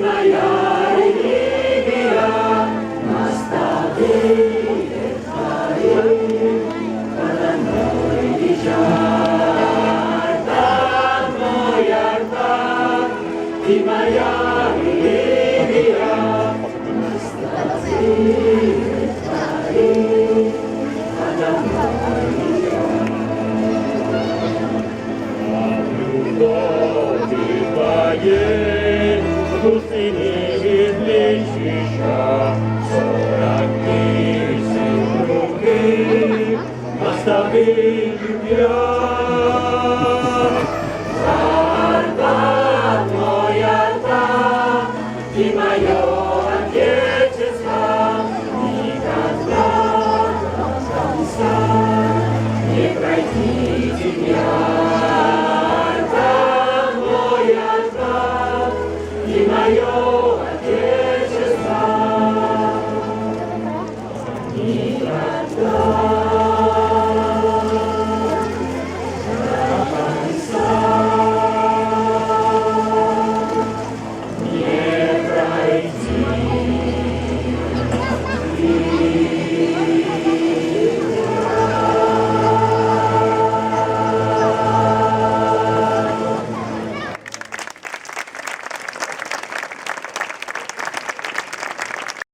моя релігія, настави твої, поданой віжар, так моя рта, ти моя релігія, настави твої, поданой віжар. Твоей души не излечишь, 40 тысяч руки оставили я. Зарта моя рта, ты моя